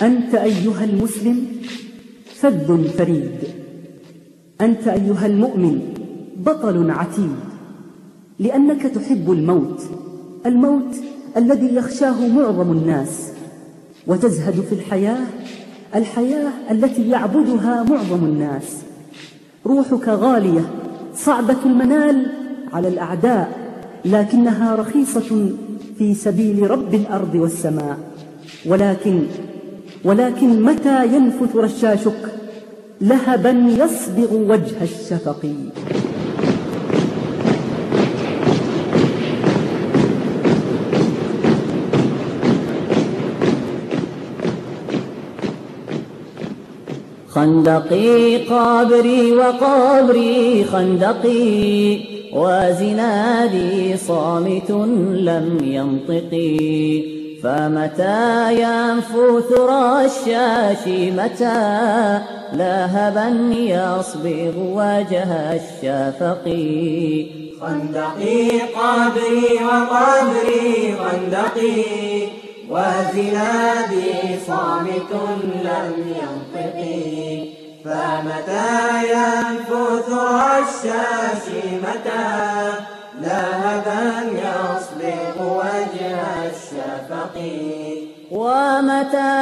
أنت أيها المسلم فذ فريد، أنت أيها المؤمن بطل عتيد، لأنك تحب الموت، الموت الذي يخشاه معظم الناس، وتزهد في الحياة التي يعبدها معظم الناس. روحك غالية صعبة المنال على الأعداء، لكنها رخيصة في سبيل رب الأرض والسماء. ولكن متى ينفث رشاشك لهبا يصبغ وجه الشفق. خندقي قابري وقبري خندقي، وزنادي صامت لم ينطقي. فمتى ينفث رشاشي، متى لهبا يصبغ وجه الشفق. خندقي قابري وقبري خندقي، وزنادي صامت لم ينطقي. فمتى ينفث رشاشي، متى لهبا يصبغ وجه الشفق. ومتى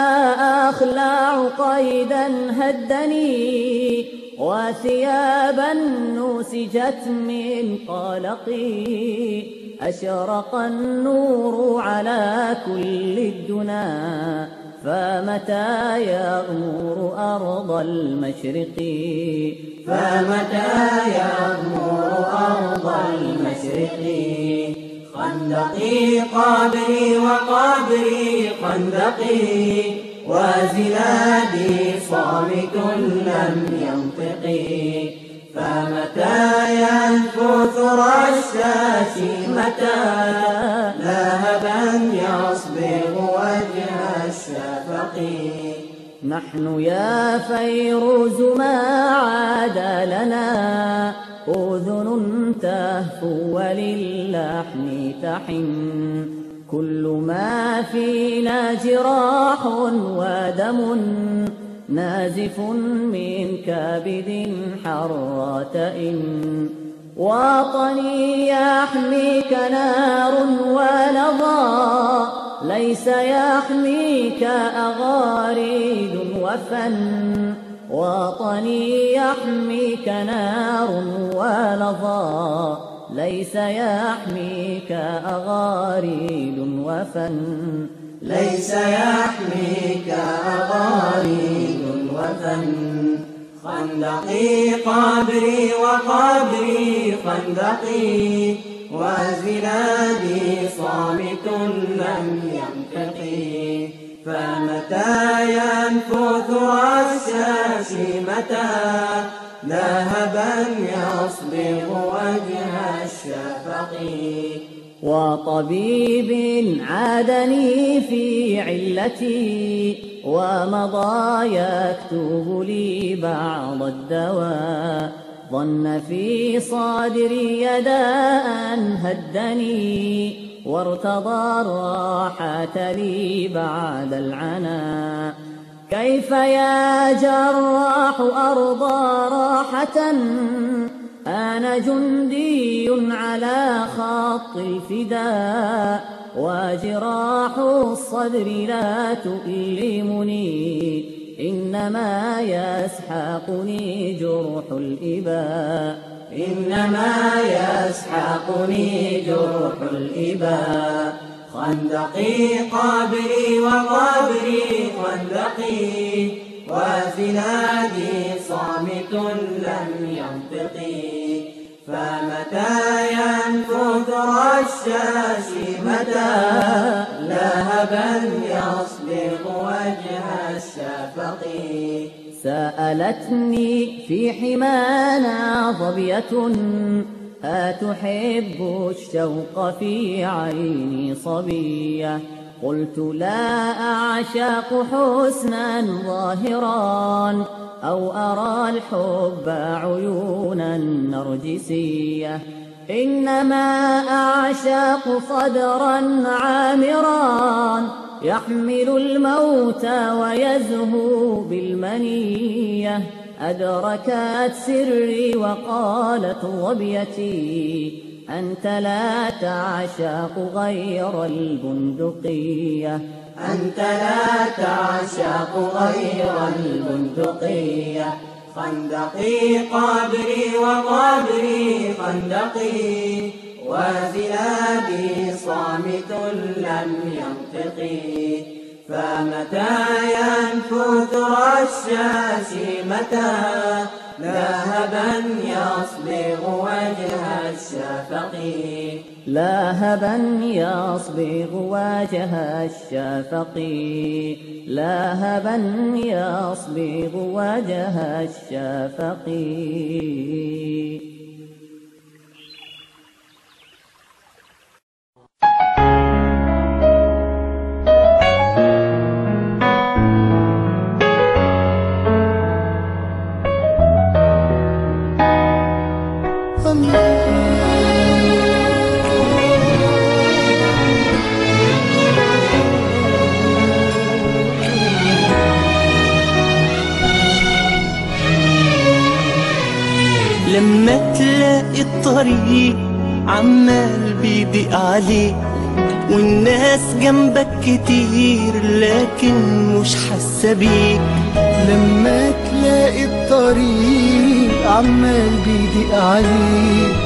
أخلع قيدا هدني، وثيابا نسجت من قلقي. أشرق النور على كل الدنا، فمتى يغمر أرض المشرق. فمتى يغمر أرض المشرق. خندقي قابري وقابري خندقي، وزنادي صامت لم ينطقي. فمتى ينفث رشاشي، متى لهبا يصبغ وجه الشفق. نحن يا فيروز ما عاد لنا أذن تهفو وللحن تحن. كل ما فينا جراح ودم نازف من كبد حرة. وطني يحميك نار ولظى، ليس يحميك أغاريد وفن. وطني يحميك نار ولظى، ليس يحميك أغاريد وفن. ليس يحميك أغاريد وفن. خندقي قابري وقابري خندقي، وزنادي صامت لم ينطقي. فمتى ينفث رشاشي، متى لهبا يصبغ وجه الشفق. وطبيب عادني في علتي، ومضى يكتب لي بعض الدواء. ظن في صدري داء هدني، وارتضى الراحة لي بعد العنا. كيف يا جراح أرضى راحة، أنا جندي على خط الفداء. وجراح الصدر لا تؤلمني، إنما يسحقني جرح الإباء. إنما يسحقني جرح الإباء. خندقي قابري وقابري خندقي، وزنادي صامت لم ينطقي. فمتى ينفث رشاشي، متى لهبا يصبغ وجه الشفق. سألتني في حمانا ظبية، أتحب الشوق في عيني صبية. قلت لا أعشق حسنا ظاهرا، أو أرى الحب عيونا نرجسية. إنما أعشق صدرا عامرا، يحمل الموت ويزهو بالمنية، أدركت سري وقالت ظبيتي أنت لا تعشق غير البندقية، أنت لا تعشق غير البندقية. خندقي قبري وقبري خندقي، وزنادي صامت لم ينطقي. فمتى ينفث رشاشي متى، لاهبا يصبغ وجه الشفق، لاهبا يصبغ وجه الشفق، لاهبا يصبغ وجه الشفق. لما تلاقي الطريق عمال بيضيق عليك، والناس جنبك كتير لكن مش حاسة بيك. لما تلاقي الطريق عمال بيضيق عليك،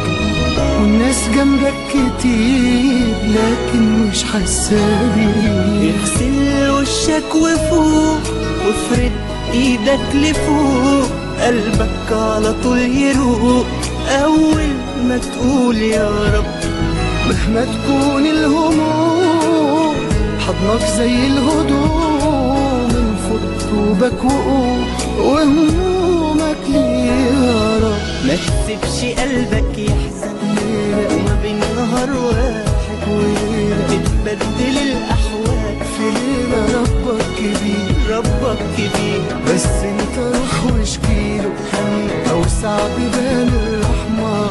والناس جنبك كتير لكن مش حاسة بيك. اغسل وشك وفوق وافرد ايدك لفوق، قلبك على طول يروق اول ما تقول يا رب. مهما تكون الهموم حضنك زي الهدوم، انفض طوبك وقوم وهمومك ليه يا رب. ما تسيبش قلبك يحزن وما بين نهار واحد تتبدل الاحوال. في ليلة ربك كبير، ربك كبير، بس انت روح واشكيله همك اوسع ببال الرحمة.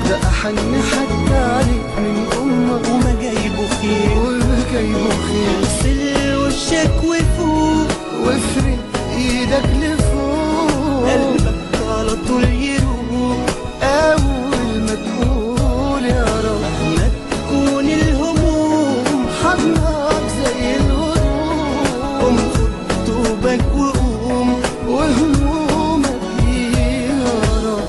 ده احن حد عليك من امك وما جايبه خير، وما جايبه خير. اغسل وشك وفوق وافرد ايدك لفوق، قلبك على طول يروق اول ما تقول يا رب. مهما تكون الهموم حضنك زي الهدوم، قوم خد طوبك وقوم وهمومك ليه يا رب.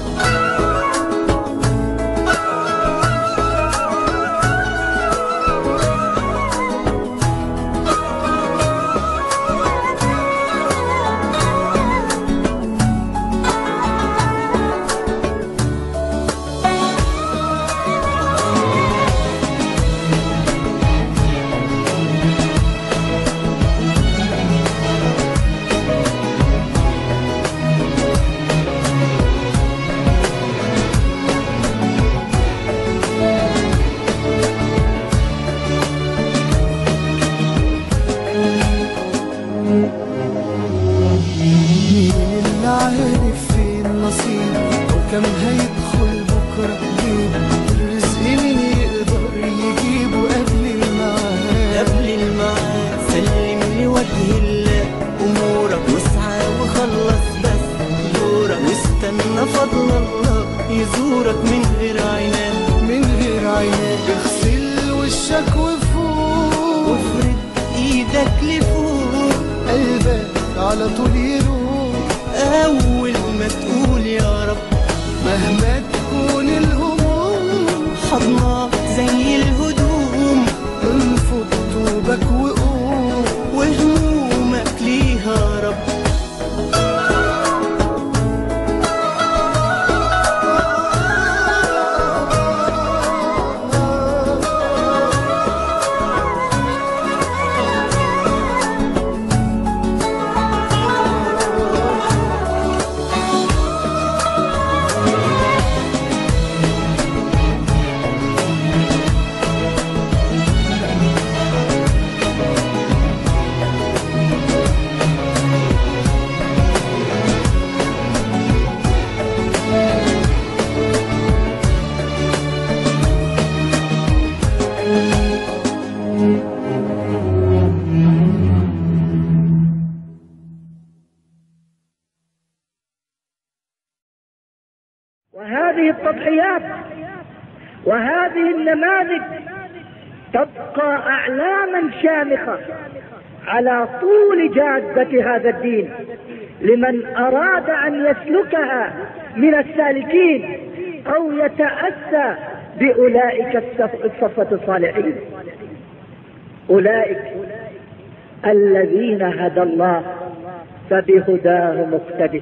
مين اللي عارف فين نصيب وكم هيدخل بكرة جيب؟ الرزق مين يقدر يجيبه قبل الميعاد؟ قبل الميعاد سلم لوجه الله امورك، واسعى وخلص بس دورك، واستنى فضل الله يزورك من غير عناد، من غير عناد. اغسل وشك وفوق وافرد ايدك لفوق، قلبك على طول يروق اول ما تقول يا رب. مهما تكون الهموم حضنك زي الهدوم، انفض طوبك وقوم وهمومك ليها رب. نماذج تبقى أعلاما شامخة على طول جادة هذا الدين لمن أراد أن يسلكها من السالكين أو يتأسى بأولئك الصفة الصالحين. أولئك الذين هدى الله فبهداه مقتدي.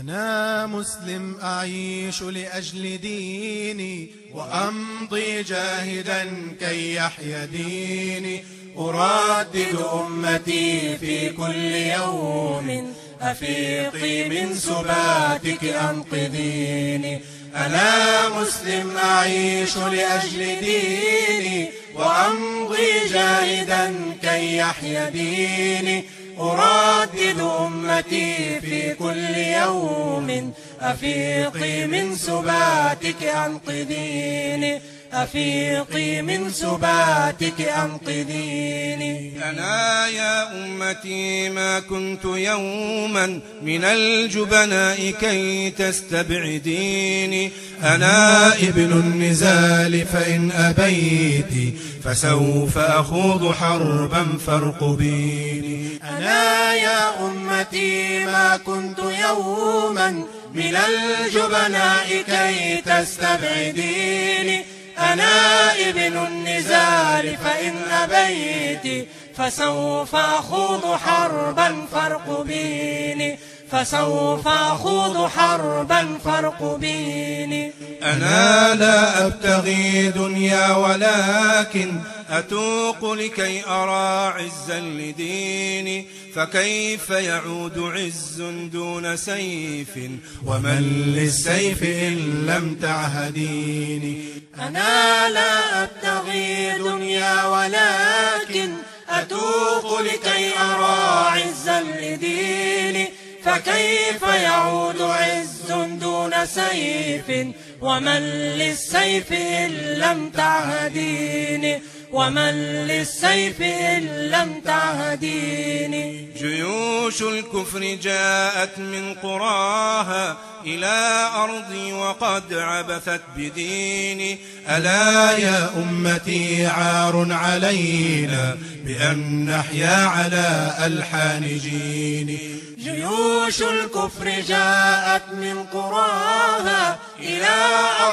أنا مسلم أعيش لأجل ديني وأمضي جاهدا كي يحيا ديني، أردد أمتي في كل يوم أفيقي من سباتك أنقذيني. أنا مسلم أعيش لأجل ديني وأمضي جاهدا كي يحيا ديني، أردد أمتي في كل يوم أفيقي من سباتك أنقذيني، أفيقي من سباتك أنقذيني. أنا يا أمتي ما كنت يوما من الجبناء كي تستبعديني، أنا ابن النزال فإن أبيت فسوف أخوض حربا فارقبيني. أنا يا أمتي ما كنت يوما من الجبناء كي تستبعديني، أنا ابن النزال فإن أبيت فسوف أخوض حربا فارقبيني، فسوف أخوض حربا فارقبيني. أنا لا أبتغي دنيا ولكن أتوق لكي أرى عزا لديني، فكيف يعود عز دون سيف ومن للسيف إن لم تعهديني. أنا لا أبتغي دنيا ولكن أتوق لكي أرى عزا لديني، فكيف يعود عز دون سيف ومن للسيف إن لم تعهديني، ومن للسيف إن لم تعهديني. جيوش الكفر جاءت من قراها إلى أرضي وقد عبثت بديني، ألا يا أمتي عار علينا بأن نحيا على ألحان جيني. جيوش الكفر جاءت من قراها إلى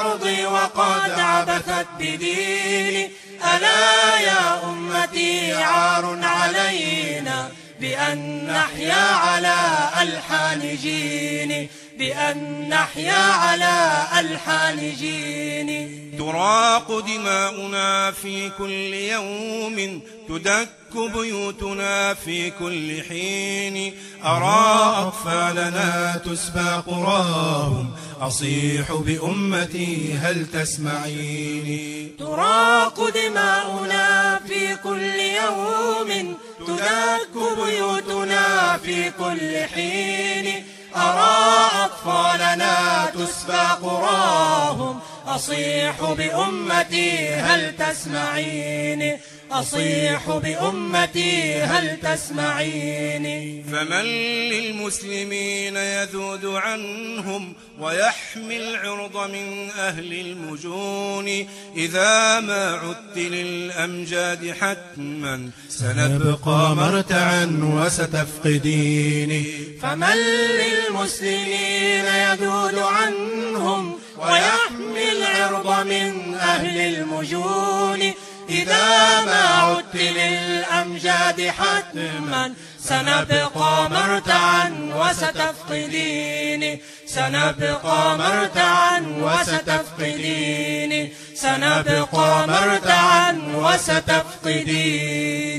أرضي وقد عبثت بديني، ألا يا أمتي عار علينا بأن نحيا على ألحان جيني، بأن نحيا على ألحان جيني. تراق دماؤنا في كل يوم، تدك بيوتنا في كل حين، أرى أطفالنا تسبى قراهم، أصيح بأمتي هل تسمعيني. تراق دماؤنا في كل يوم، تدك بيوتنا في كل حين، أرى أطفالنا تسبى قراهم، أصيح بأمتي هل تسمعيني، أصيح بأمتي هل تسمعيني. فمن للمسلمين يذود عنهم ويحمي العرض من أهل المجون، إذا ما عدت للأمجاد حتما سنبقى مرتعا وستفقديني. فمن للمسلمين يذود عنهم ويحمي العرض من أهل المجون، إذا ما عدت للأمجاد حتما سنبقى مرتعا وستفقديني، سنبقى مرتعا وستفقديني، سنبقى مرتعا وستفقديني.